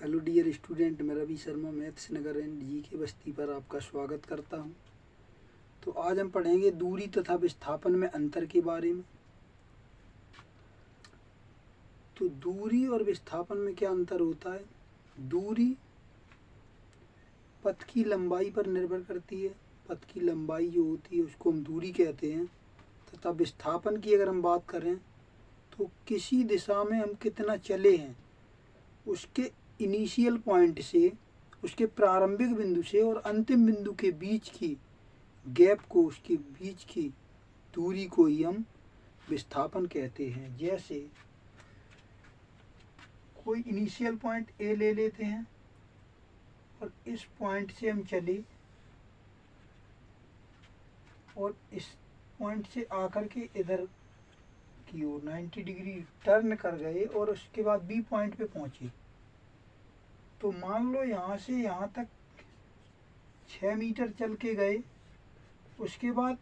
Hello dear student, मैं Ravi Sharma maths नगर and G K बस्ती पर आपका स्वागत करता हूं। तो आज हम पढ़ेंगे दूरी तथा विस्थापन में अंतर के बारे में। तो दूरी और विस्थापन में क्या अंतर होता है? दूरी पथ की लंबाई पर निर्भर करती है। पथ की लंबाई जो होती है उसको हम दूरी कहते हैं। तथा विस्थापन की अगर हम बात करें तो किसी दिशा में हम कितना चले हैं उसके इनिशियल पॉइंट से, उसके प्रारंभिक बिंदु से और अंतिम बिंदु के बीच की गैप को, उसके बीच की दूरी को ही हम विस्थापन कहते हैं। जैसे कोई इनिशियल पॉइंट ए ले लेते हैं और इस पॉइंट से हम चले और इस पॉइंट से आकर के इधर की ओर 90 डिग्री टर्न कर गए और उसके बाद बी पॉइंट पे पहुंचे। तो मान लो यहाँ से यहाँ तक 6 मीटर चल के गए, उसके बाद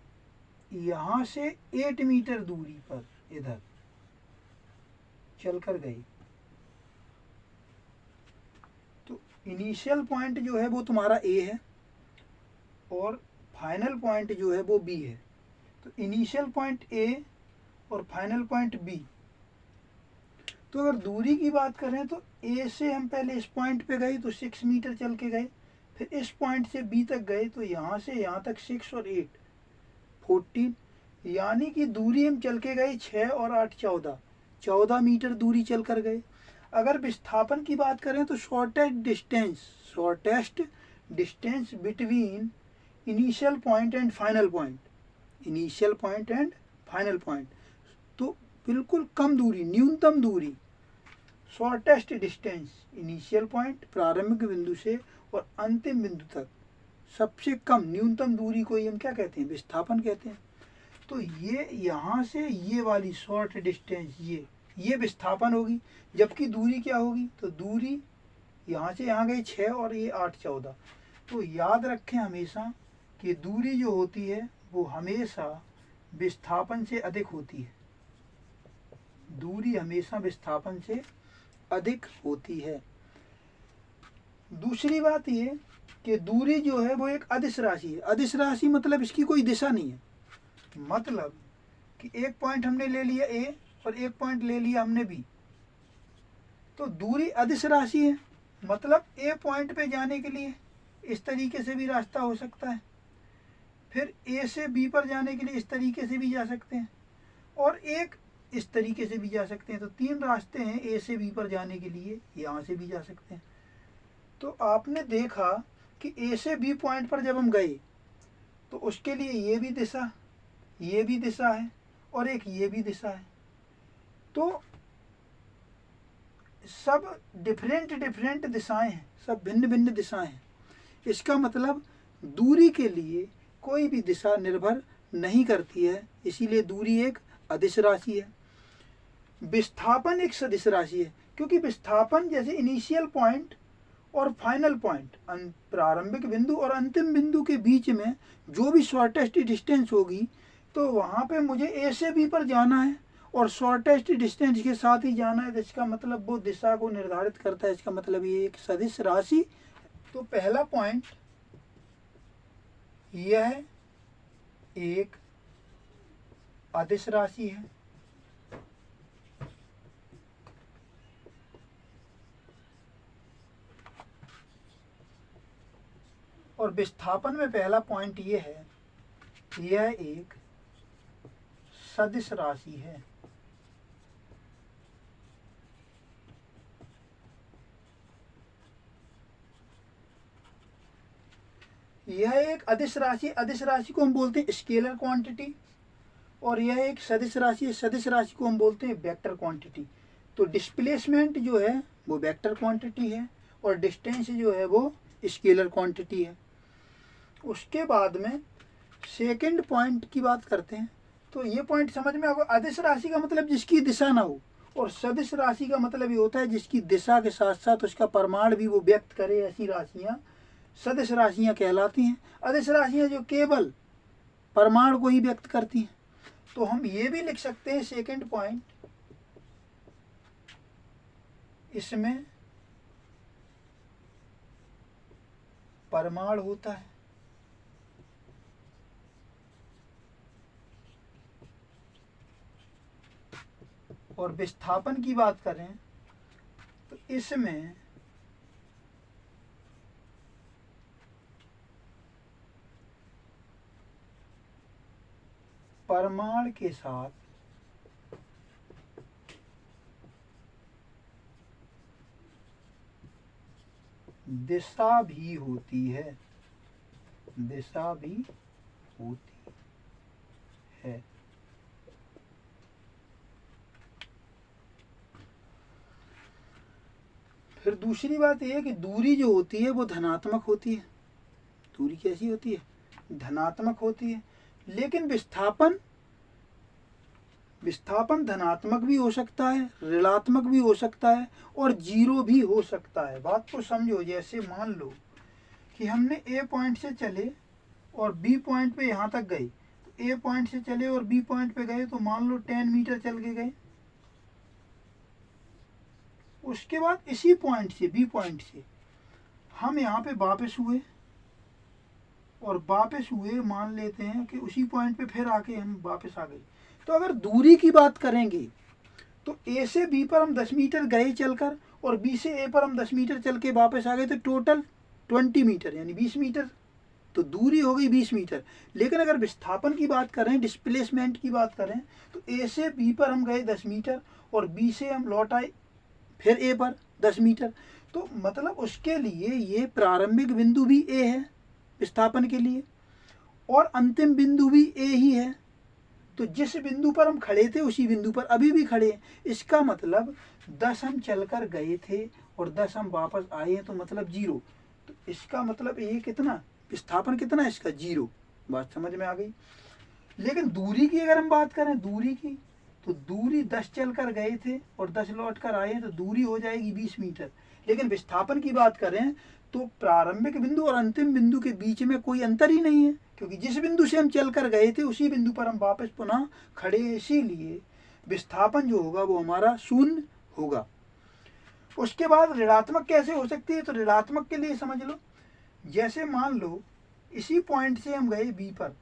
यहाँ से 8 मीटर दूरी पर इधर चल कर गए। तो इनिशियल पॉइंट जो है वो तुम्हारा ए है और फाइनल पॉइंट जो है वो बी है। तो इनिशियल पॉइंट ए और फाइनल पॉइंट बी। तो अगर दूरी की बात करें तो ए से हम पहले इस पॉइंट पे गए तो 6 मीटर चल के गए, फिर इस पॉइंट से बी तक गए तो यहाँ से यहाँ तक 6 और 8 14, यानी कि दूरी हम चल के गए 6 और 8 14 मीटर दूरी चल कर गए। अगर विस्थापन की बात करें तो shortest distance between initial point and final point, initial point and final point, तो बिल्कुल कम दूरी, न्यूनतम दूरी, शॉर्टेस्ट डिस्टेंस इनिशियल पॉइंट प्रारंभिक बिंदु से और अंतिम बिंदु तक सबसे कम न्यूनतम दूरी को ही हम क्या कहते हैं? विस्थापन कहते हैं। तो ये यहाँ से ये वाली शॉर्ट डिस्टेंस ये विस्थापन होगी, जबकि दूरी क्या होगी? तो दूरी यहाँ से यहाँ गई 6 और ये 8 14। तो याद रखें हमेशा कि दूरी जो होती है वो हमेशा विस्थापन से अधिक होती है। दूरी हमेशा विस्थापन से अधिक होती है। दूसरी बात ये कि दूरी जो है वो एक अदिश राशि है। अदिश राशि मतलब इसकी कोई दिशा नहीं है। मतलब कि एक पॉइंट हमने ले लिया ए और एक पॉइंट ले लिया हमने बी, तो दूरी अदिश राशि है। मतलब ए पॉइंट पे जाने के लिए इस तरीके से भी रास्ता हो सकता है, फिर ए से बी पर जाने के लिए इस तरीके से भी जा सकते हैं और एक इस तरीके से भी जा सकते हैं। तो 3 रास्ते हैं ए से बी पर जाने के लिए, यहाँ से भी जा सकते हैं। तो आपने देखा कि ए से बी पॉइंट पर जब हम गए तो उसके लिए ये भी दिशा है और एक ये भी दिशा है। तो सब डिफरेंट दिशाएं हैं, सब भिन्न भिन्न दिशाएं हैं। इसका मतलब दूरी के लिए कोई भी दिशा निर्भर नहीं करती है, इसीलिए दूरी एक अदिश राशि है। विस्थापन एक सदिश राशि है, क्योंकि विस्थापन जैसे इनिशियल पॉइंट और फाइनल पॉइंट, प्रारंभिक बिंदु और अंतिम बिंदु के बीच में जो भी शॉर्टेस्ट डिस्टेंस होगी, तो वहाँ पे मुझे ए से बी पर जाना है और शॉर्टेस्ट डिस्टेंस के साथ ही जाना है। इसका मतलब वो दिशा को निर्धारित करता है। इसका मतलब ये एक सदिश राशि। तो पहला पॉइंट यह एक अदिश राशि है। और विस्थापन में पहला पॉइंट ये है, यह एक सदिश राशि है। यह एक अदिश राशि, अदिश राशि को हम बोलते हैं स्केलर क्वांटिटी, और यह एक सदिश राशि है। सदिश राशि को हम बोलते हैं वेक्टर क्वांटिटी। तो डिस्प्लेसमेंट जो है वो वेक्टर क्वांटिटी है और डिस्टेंस जो है वो स्केलर क्वांटिटी है। उसके बाद में सेकंड पॉइंट की बात करते हैं। तो ये पॉइंट समझ में आपको, अदिश राशि का मतलब जिसकी दिशा ना हो, और सदिश राशि का मतलब ये होता है जिसकी दिशा के साथ साथ उसका परिमाण भी वो व्यक्त करे। ऐसी राशियाँ सदिश राशियाँ कहलाती हैं। अदिश राशियाँ जो केवल परिमाण को ही व्यक्त करती हैं। तो हम ये भी लिख सकते हैं सेकंड पॉइंट, इसमें परमाण होता है। और विस्थापन की बात करें तो इसमें परमाणु के साथ दिशा भी होती है, दिशा भी होती है। फिर दूसरी बात यह है कि दूरी जो होती है वो धनात्मक होती है। दूरी कैसी होती है? धनात्मक होती है। लेकिन विस्थापन धनात्मक भी हो सकता है, ऋणात्मक भी हो सकता है और जीरो भी हो सकता है। बात को समझो, जैसे मान लो कि हमने ए पॉइंट से चले और बी पॉइंट पे यहाँ तक गए, तो ए पॉइंट से चले और बी पॉइंट पे गए तो मान लो 10 मीटर चल के गए। उसके बाद इसी पॉइंट से, बी पॉइंट से हम यहाँ पे वापस हुए और वापस हुए, मान लेते हैं कि उसी पॉइंट पे फिर आके हम वापस आ गए। तो अगर दूरी की बात करेंगे तो ए से बी पर हम 10 मीटर गए चलकर और बी से ए पर हम 10 मीटर चल के वापस आ गए, तो टोटल 20 मीटर यानी 20 मीटर, तो दूरी हो गई 20 मीटर। लेकिन अगर विस्थापन की बात करें, डिस्प्लेसमेंट की बात करें, तो ए से बी पर हम गए 10 मीटर और बी से हम लौट आए फिर ए पर 10 मीटर। तो मतलब उसके लिए ये प्रारंभिक बिंदु भी ए है विस्थापन के लिए और अंतिम बिंदु भी ए ही है। तो जिस बिंदु पर हम खड़े थे उसी बिंदु पर अभी भी खड़े हैं। इसका मतलब 10 हम चलकर गए थे और 10 हम वापस आए हैं, तो मतलब 0। तो इसका मतलब ये कितना विस्थापन कितना है इसका? 0। बात समझ में आ गई। लेकिन दूरी की अगर हम बात करें, दूरी की, तो दूरी 10 चलकर गए थे और 10 लौट कर आए, तो दूरी हो जाएगी 20 मीटर। लेकिन विस्थापन की बात करें तो प्रारंभिक बिंदु और अंतिम बिंदु के बीच में कोई अंतर ही नहीं है, क्योंकि जिस बिंदु से हम चलकर गए थे उसी बिंदु पर हम वापस पुनः खड़े हैं। इसीलिए विस्थापन जो होगा वो हमारा शून्य होगा। उसके बाद ऋणात्मक कैसे हो सकती है? तो ऋणात्मक के लिए समझ लो, जैसे मान लो इसी पॉइंट से हम गए बी पर,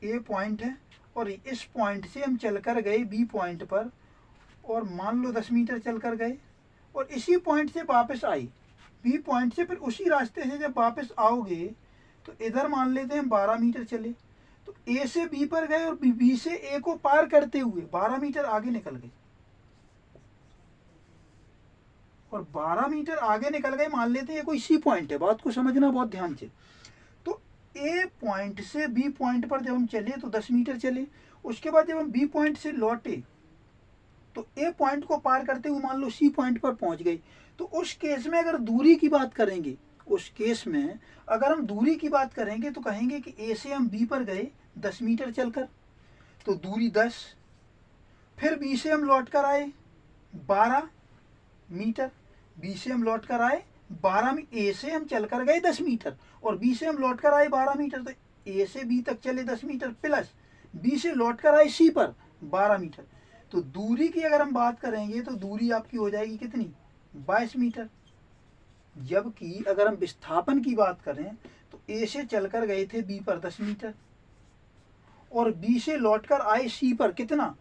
ए पॉइंट है और इस पॉइंट से हम चलकर गए बी पॉइंट पर और मान लो 10 मीटर चलकर गए और इसी पॉइंट से वापस आई बी पॉइंट से। फिर उसी रास्ते से जब वापस आओगे तो इधर मान लेते हैं 12 मीटर चले, तो ए से बी पर गए और बी से ए को पार करते हुए 12 मीटर आगे निकल गए और 12 मीटर आगे निकल गए, मान लेते हैं ये कोई सी पॉइंट है। बात को समझना बहुत ध्यान से। तो ए पॉइंट से बी पॉइंट पर जब हम चले तो 10 मीटर चले। उसके बाद जब हम बी पॉइंट से लौटे तो ए पॉइंट को पार करते हुए मान लो सी पॉइंट पर पहुंच गए। तो उस केस में अगर दूरी की बात करेंगे, उस केस में अगर हम दूरी की बात करेंगे तो कहेंगे कि ए से हम बी पर गए 10 मीटर चलकर, तो दूरी 10। फिर बी से हम लौट कर आए 12 मीटर, बी से हम लौट कर आए 12 में, ए से हम चलकर गए 10 मीटर और बी से हम लौट कर आए 12 मीटर, तो ए से बी तक चले 10 मीटर प्लस बी से लौट कर आए सी पर 12 मीटर। तो दूरी की अगर हम बात करेंगे तो दूरी आपकी हो जाएगी कितनी? 22 मीटर। जबकि अगर हम विस्थापन की बात करें तो ए से चलकर गए थे बी पर 10 मीटर और बी से लौटकर आए सी पर कितना?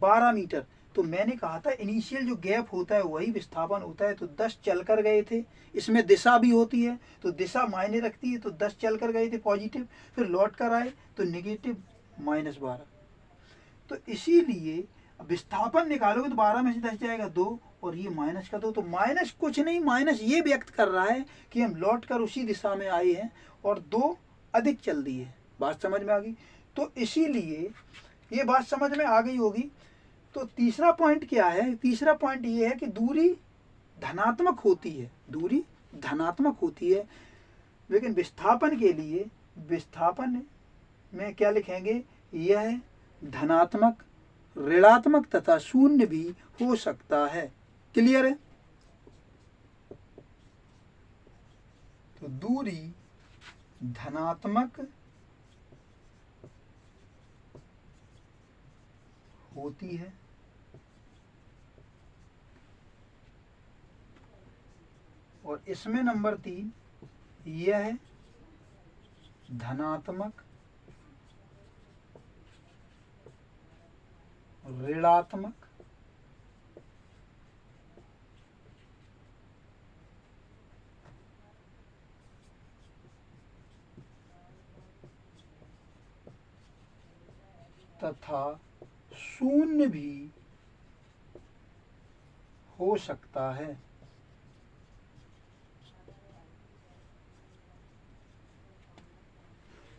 12 मीटर। तो मैंने कहा था इनिशियल जो गैप होता है वही विस्थापन होता है। तो 10 चलकर गए थे, इसमें दिशा भी होती है तो दिशा मायने रखती है। तो 10 चलकर गए थे पॉजिटिव, फिर लौट कर आए तो नेगेटिव -12। तो इसीलिए विस्थापन निकालोगे तो 12 में से 10 जाएगा 2 और ये माइनस का 2। तो माइनस कुछ नहीं, माइनस ये व्यक्त कर रहा है कि हम लौट कर उसी दिशा में आए हैं और 2 अधिक चल दी है। बात समझ में आ गई? तो इसीलिए ये बात समझ में आ गई होगी। तो तीसरा पॉइंट क्या है? तीसरा पॉइंट ये है कि दूरी धनात्मक होती है, दूरी धनात्मक होती है। लेकिन विस्थापन के लिए, विस्थापन में क्या लिखेंगे? यह धनात्मक, ऋणात्मक तथा शून्य भी हो सकता है। क्लियर है? तो दूरी धनात्मक होती है और इसमें नंबर 3 यह है धनात्मक, ऋणात्मक, तथा शून्य भी हो सकता है।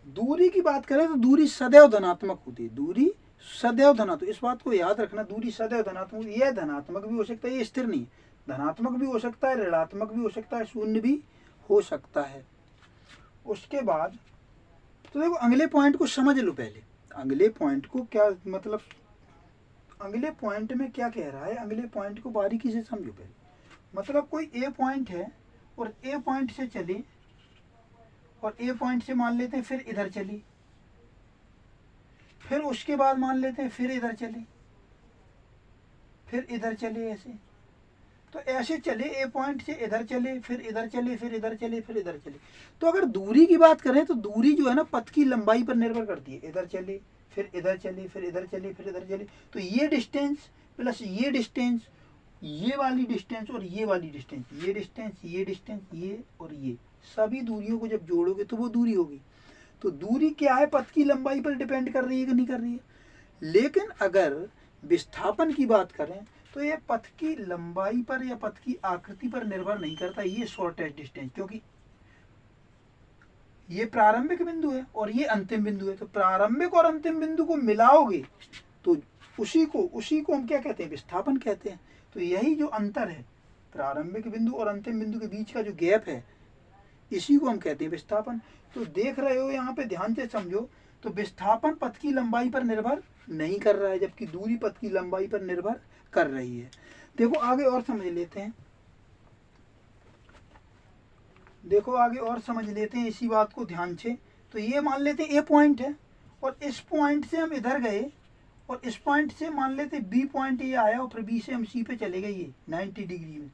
दूरी की बात करें तो दूरी सदैव धनात्मक होती है, दूरी सदैव धनात्मक, इस बात को याद रखना, दूरी सदैव धनात्मक। यह धनात्मक भी हो सकता है, ये स्थिर नहीं, धनात्मक भी हो सकता है, ऋणात्मक भी हो सकता है, शून्य भी हो सकता है। उसके बाद तो देखो अगले पॉइंट को समझ लो पहले, अगले पॉइंट को क्या मतलब, अगले पॉइंट में क्या कह रहा है, अगले पॉइंट को बारीकी से समझो पहले। मतलब कोई ए पॉइंट है और ए पॉइंट से चले और ए पॉइंट से मान लेते हैं फिर इधर चली, फिर उसके बाद मान लेते हैं फिर इधर चले, फिर इधर चले, ऐसे तो ऐसे चले, ए पॉइंट से इधर चले, फिर इधर चले, फिर इधर चले, फिर इधर चले। तो अगर दूरी की बात करें तो दूरी जो है ना पथ की लंबाई पर निर्भर करती है। इधर चले, फिर इधर चले, फिर इधर चले, फिर इधर चले, तो ये डिस्टेंस प्लस ये डिस्टेंस, ये वाली डिस्टेंस और ये वाली डिस्टेंस, ये डिस्टेंस, ये डिस्टेंस, ये और ये सभी दूरियों को जब जोड़ोगे तो वो दूरी होगी। तो दूरी क्या है, पथ की लंबाई पर डिपेंड कर रही है कि नहीं कर रही है। लेकिन अगर विस्थापन की बात करें तो ये पथ की लंबाई पर या पथ की आकृति पर निर्भर नहीं करता, ये शॉर्टेस्ट डिस्टेंस, क्योंकि ये प्रारंभिक बिंदु है और ये अंतिम बिंदु है। तो प्रारंभिक और अंतिम बिंदु को मिलाओगे तो उसी को हम क्या कहते हैं, विस्थापन कहते हैं। तो यही जो अंतर है प्रारंभिक बिंदु और अंतिम बिंदु के बीच का जो गैप है, इसी को हम कहते हैं विस्थापन। तो देख रहे हो यहाँ पे, ध्यान से समझो, तो विस्थापन पथ की लंबाई पर निर्भर नहीं कर रहा है, जबकि दूरी पथ की लंबाई पर निर्भर कर रही है। देखो आगे और समझ लेते हैं, देखो आगे और समझ लेते हैं इसी बात को ध्यान से। तो ये मान लेते हैं ए पॉइंट है और इस पॉइंट से हम इधर गए और इस पॉइंट से मान लेते बी पॉइंट ये आया और फिर बी से हम सी पे चले गए, ये 90 डिग्री में।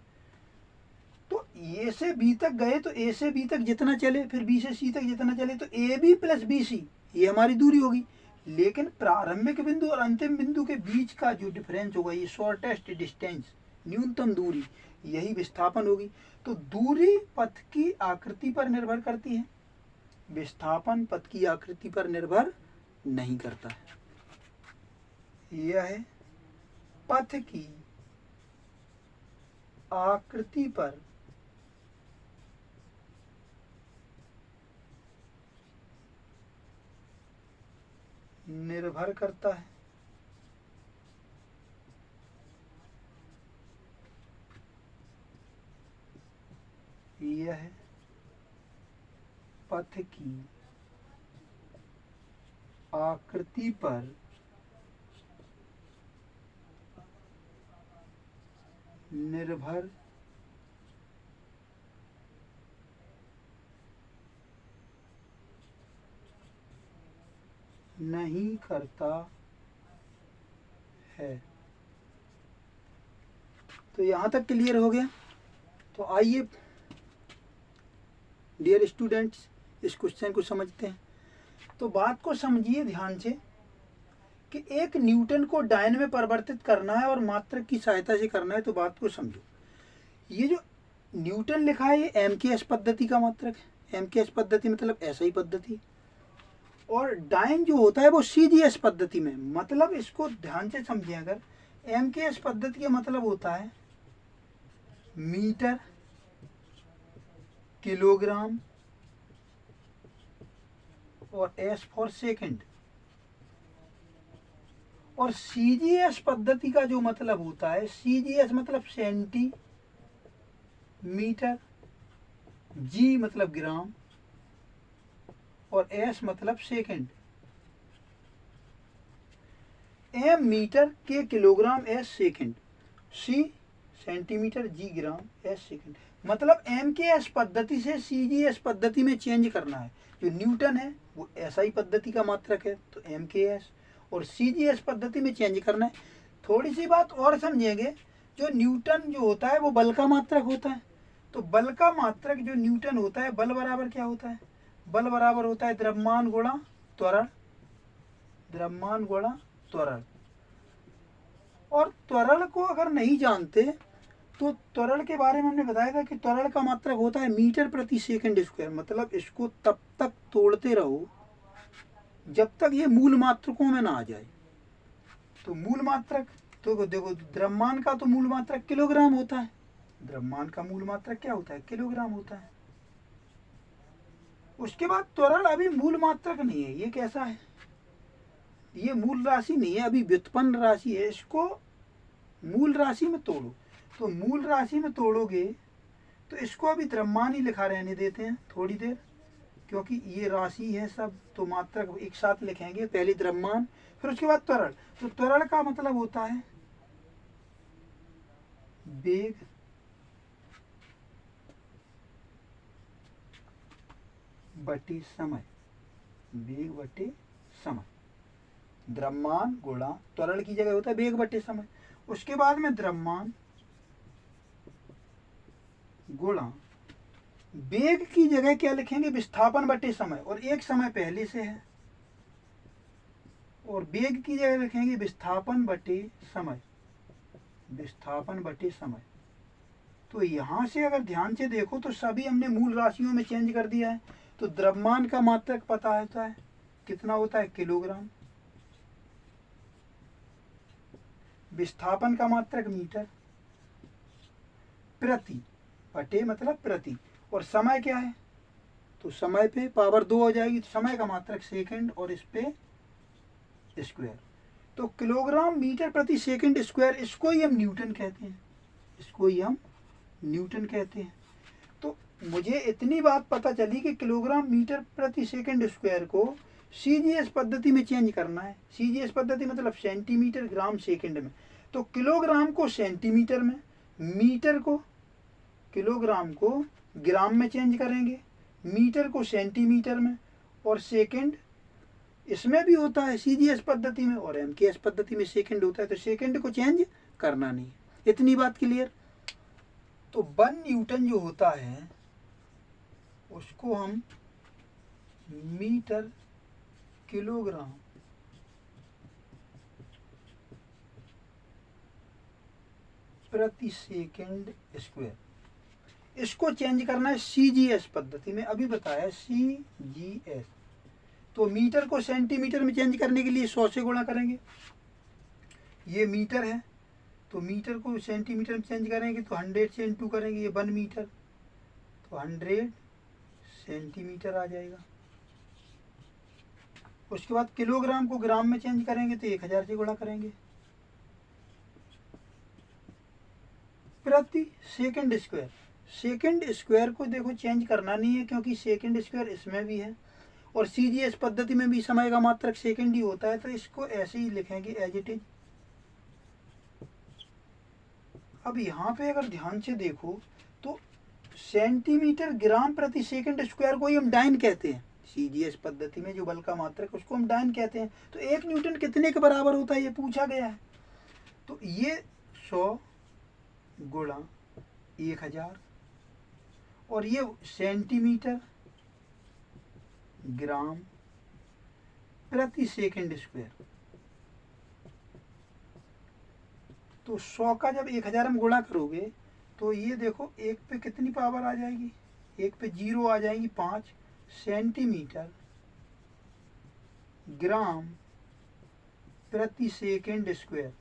तो ए से बी तक गए तो ए से बी तक जितना चले, फिर बी से सी तक जितना चले, तो A B plus B C ये हमारी दूरी होगी। लेकिन प्रारंभिक बिंदु और अंतिम बिंदु के बीच का जो डिफरेंस होगा, ये शॉर्टेस्ट डिस्टेंस, न्यूनतम दूरी, यही विस्थापन होगी। तो दूरी पथ की आकृति पर निर्भर करती है, विस्थापन पथ की आकृति पर निर्भर नहीं करता है। यह है पथ की आकृति पर निर्भर करता है। यह है पथ की आकृति पर निर्भर नहीं करता है। तो यहाँ तक क्लियर हो गया। तो आइए डियर स्टूडेंट्स इस क्वेश्चन को समझते हैं। तो बात को समझिए ध्यान से कि एक न्यूटन को डायन में परिवर्तित करना है और मात्रक की सहायता से करना है। तो बात को समझो, ये जो न्यूटन लिखा है ये एमकेएस पद्धति का मात्रक है। एमकेएस पद्धति मतलब एसआई पद्धति, और डायन जो होता है वो सीजीएस पद्धति में। मतलब इसको ध्यान से समझें, अगर एमकेएस पद्धति का मतलब होता है मीटर, किलोग्राम और एस फॉर सेकंड, और सीजीएस पद्धति का जो मतलब होता है, सीजीएस मतलब सेंटीमीटर, जी मतलब ग्राम और एस मतलब सेकंड। एम मीटर, के किलोग्राम, एस सेकंड, सी सेंटीमीटर, जी ग्राम, एस सेकंड। मतलब एम के एस पद्धति से सीजीएस पद्धति में चेंज करना है। जो न्यूटन है वो एसआई पद्धति का मात्रक है, तो एम के एस, और सीजीएस पद्धति में चेंज करना है। थोड़ी सी बात और समझेंगे, जो न्यूटन जो होता है वो बल का मात्रक होता है, तो बल का मात्रक जो न्यूटन होता है, बल बराबर क्या होता है? बल बराबर होता है द्रव्यमान गुणा त्वरण, द्रव्यमान गुणा त्वरण। और त्वरण को अगर नहीं जानते तो त्वरण के बारे में हमने बताया था कि त्वरण का मात्रक होता है मीटर प्रति सेकंड स्क्वायर। मतलब इसको तब तक तोड़ते रहो जब तक ये मूल मात्रकों में ना आ जाए। तो मूल मात्रक तो देखो, द्रव्यमान का तो मूल मात्रक किलोग्राम होता है, द्रव्यमान का मूल मात्रक क्या होता है? किलोग्राम होता है। उसके बाद त्वरण अभी मूल मात्रक नहीं है, ये कैसा है? ये मूल राशि नहीं है, अभी व्युत्पन्न राशि है। इसको मूल राशि में तोड़ो, तो मूल राशि में तोड़ोगे तो इसको अभी द्रव्यमान ही लिखा रहने देते हैं थोड़ी देर, क्योंकि ये राशि है सब, तो मात्रक एक साथ लिखेंगे। पहले द्रव्यमान, फिर उसके बाद त्वरण। तो त्वरण का मतलब होता है वेग बटे समय, वेग बटे समय। द्रव्यमान गुणा त्वरण की जगह होता है वेग बटे समय। उसके बाद में द्रव्यमान गुणा वेग की जगह क्या लिखेंगे? विस्थापन बटे समय, और एक समय पहले से है, और वेग की जगह लिखेंगे विस्थापन बटे समय, विस्थापन बटे समय। तो यहां से अगर ध्यान से देखो तो सभी हमने मूल राशियों में चेंज कर दिया है। तो द्रव्यमान का मात्रक पता होता है कितना होता है? किलोग्राम। विस्थापन का मात्रक मीटर प्रति, बटे मतलब प्रति, और समय क्या है? तो समय पे पावर 2 हो जाएगी, तो समय का मात्रक सेकंड, और इस पे स्क्वायर। तो किलोग्राम मीटर प्रति सेकंड स्क्वायर, इसको ही हम न्यूटन कहते हैं, इसको ही हम न्यूटन कहते हैं। तो मुझे इतनी बात पता चली कि किलोग्राम मीटर प्रति सेकंड स्क्वायर को सीजीएस पद्धति में चेंज करना है। सीजीएस पद्धति मतलब सेंटीमीटर ग्राम सेकंड में। तो किलोग्राम को सेंटीमीटर में, मीटर को, किलोग्राम को ग्राम में चेंज करेंगे, मीटर को सेंटीमीटर में, और सेकंड इसमें भी होता है सीजीएस पद्धति में, और एमकेएस पद्धति में सेकंड होता है। तो सेकंड को चेंज करना नहीं। इतनी बात क्लियर? तो 1 न्यूटन जो होता है उसको हम मीटर किलोग्राम प्रति सेकंड स्क्वायर, इसको चेंज करना है सीजीएस पद्धति में। अभी बताया सीजीएस। तो मीटर को सेंटीमीटर में चेंज करने के लिए 100 से गुणा करेंगे। ये मीटर है, तो मीटर को सेंटीमीटर में चेंज करेंगे तो 100 से इंटू करेंगे, ये 1 मीटर, तो 100 सेंटीमीटर आ जाएगा। उसके बाद किलोग्राम को ग्राम में चेंज करेंगे तो 1000 से गुणा करेंगे। प्रति सेकंड स्क्वायर, सेकंड स्क्वायर को देखो चेंज करना नहीं है, क्योंकि सेकंड स्क्वायर इसमें भी है, और सीजीएस पद्धति में भी समय का मात्रक सेकंड ही होता है। तो इसको ऐसे ही लिखेंगे एज इट इज। अब यहाँ पे अगर ध्यान से देखो तो सेंटीमीटर ग्राम प्रति सेकंड स्क्वायर को ही हम डाइन कहते हैं। सीजीएस पद्धति में जो बल का मात्रक उसको हम डाइन कहते हैं। तो 1 न्यूटन कितने के बराबर होता है ये पूछा गया है। तो ये 100 गुणा 1000, और ये सेंटीमीटर ग्राम प्रति सेकंड स्क्वायर। तो 100 का जब 1000 में गुणा करोगे तो ये देखो 1 पे कितनी पावर आ जाएगी? 1 पे 0 आ जाएगी, 5 सेंटीमीटर ग्राम प्रति सेकंड स्क्वायर,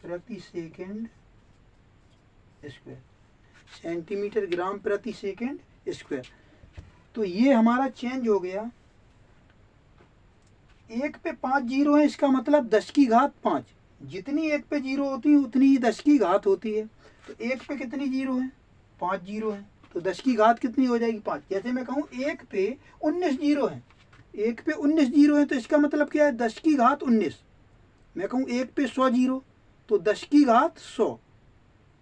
प्रति सेकंड स्क्वायर, सेंटीमीटर ग्राम प्रति सेकंड स्क्वायर। तो ये हमारा चेंज हो गया। 1 पे 5 जीरो है, इसका मतलब 10 की घात 5। जितनी 1 पे 0 होती है उतनी ही 10 की घात होती है। तो 1 पे कितनी जीरो है? 5 जीरो है, तो 10 की घात कितनी हो जाएगी? 5। जैसे मैं कहूँ 1 पे 19 जीरो है, 1 पे 19 जीरो है, तो इसका मतलब क्या है? 10 की घात 19। मैं कहूँ 1 पे 100 जीरो, तो 10 की घात 100।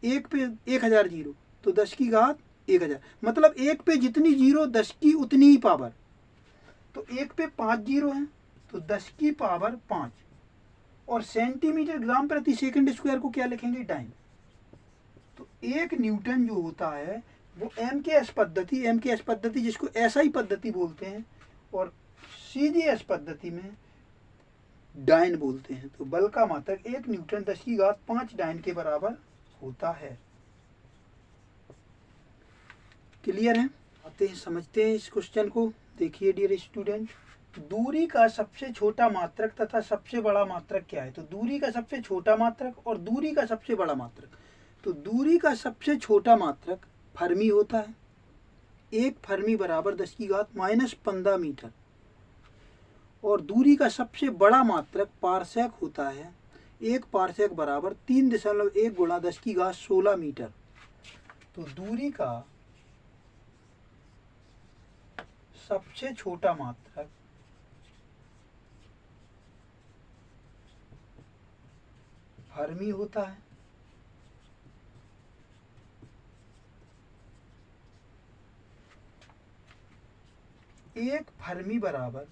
1 पे 1000 जीरो, तो 10 की घात 1000। मतलब 1 पे जितनी जीरो 10 की उतनी ही पावर। तो 1 पे 5 जीरो है, तो 10 की पावर 5। और सेंटीमीटर ग्राम प्रति सेकंड स्क्वायर को क्या लिखेंगे? डाइन। तो 1 न्यूटन जो होता है वो MKS पद्धति जिसको SI पद्धति बोलते हैं, और CGS पद्धति में डाइन बोलते हैं। तो बल का मात्रक 1 न्यूटन 10⁵ डाइन के बराबर होता है। क्लियर है? आते हैं समझते हैं इस क्वेश्चन को। देखिए डियर स्टूडेंट, दूरी का सबसे छोटा मात्रक तथा सबसे बड़ा मात्रक क्या है? तो दूरी का सबसे छोटा मात्रक और दूरी का सबसे बड़ा मात्रक। तो दूरी का सबसे छोटा मात्रक फर्मी होता है। 1 फर्मी बराबर 10⁻⁻15 मीटर। और दूरी का सबसे बड़ा मात्रक पारसेक होता है। 1 पारसेक बराबर 3.1 गुणा 10⁻16 मीटर। तो दूरी का सबसे छोटा मात्रक फर्मी होता है। एक फर्मी बराबर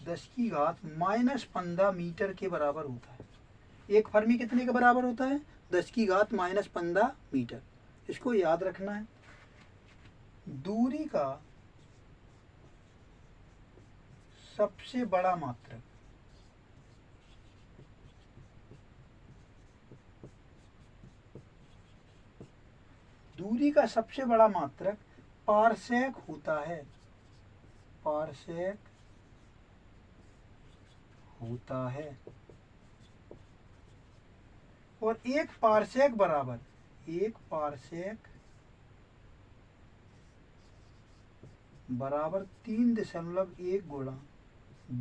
10⁻⁻15 मीटर के बराबर होता है। एक फर्मी कितने के बराबर होता है? 10⁻⁻15 मीटर। इसको याद रखना है। दूरी का सबसे बड़ा मात्रक पारसेक होता है। पारसेक होता है। और 1 पारसेक बराबर 3.1 गुणा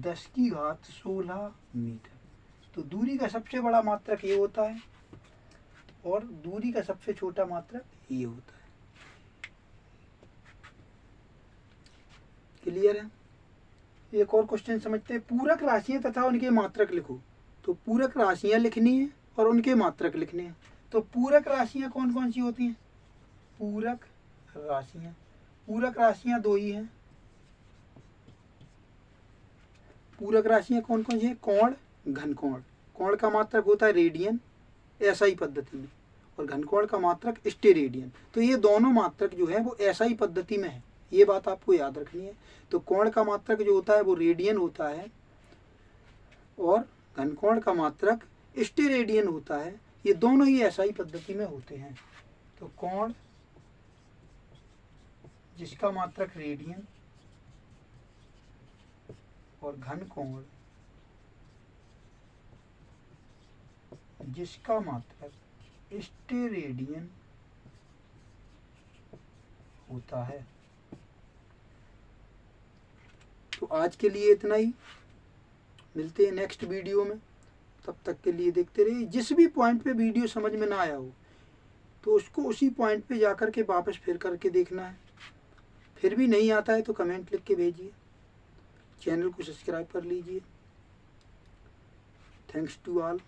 10⁻16 मीटर। तो दूरी का सबसे बड़ा मात्रक ये होता है और दूरी का सबसे छोटा मात्रक ये होता है। क्लियर है? एक और क्वेश्चन समझते हैं। पूरक राशियां तथा उनके मात्रक लिखो। तो पूरक राशियां लिखनी है और उनके मात्रक लिखने हैं। तो पूरक राशियां कौन कौन सी होती हैं? पूरक राशियां 2 ही हैं। पूरक राशियां कौन कौन सी हैं? कोण, घनकोण। कोण का मात्रक होता है रेडियन SI पद्धति में, और घनकोण का मात्रक स्टेरेडियन। तो ये दोनों मात्रक जो है वो SI पद्धति में है। ये बात आपको याद रखनी है। तो कोण का मात्रक जो होता है वो रेडियन होता है और घनकोण का मात्रक स्टेरेडियन होता है। ये दोनों ही SI पद्धति में होते हैं। तो कोण जिसका मात्रक रेडियन और घनकोण जिसका मात्रक स्टेरेडियन होता है। तो आज के लिए इतना ही। मिलते हैं नेक्स्ट वीडियो में। तब तक के लिए देखते रहिए। जिस भी पॉइंट पे वीडियो समझ में ना आया हो तो उसको उसी पॉइंट पे जाकर के वापस फिर करके देखना है। फिर भी नहीं आता है तो कमेंट लिख के भेजिए। चैनल को सब्सक्राइब कर लीजिए। Thanks to all.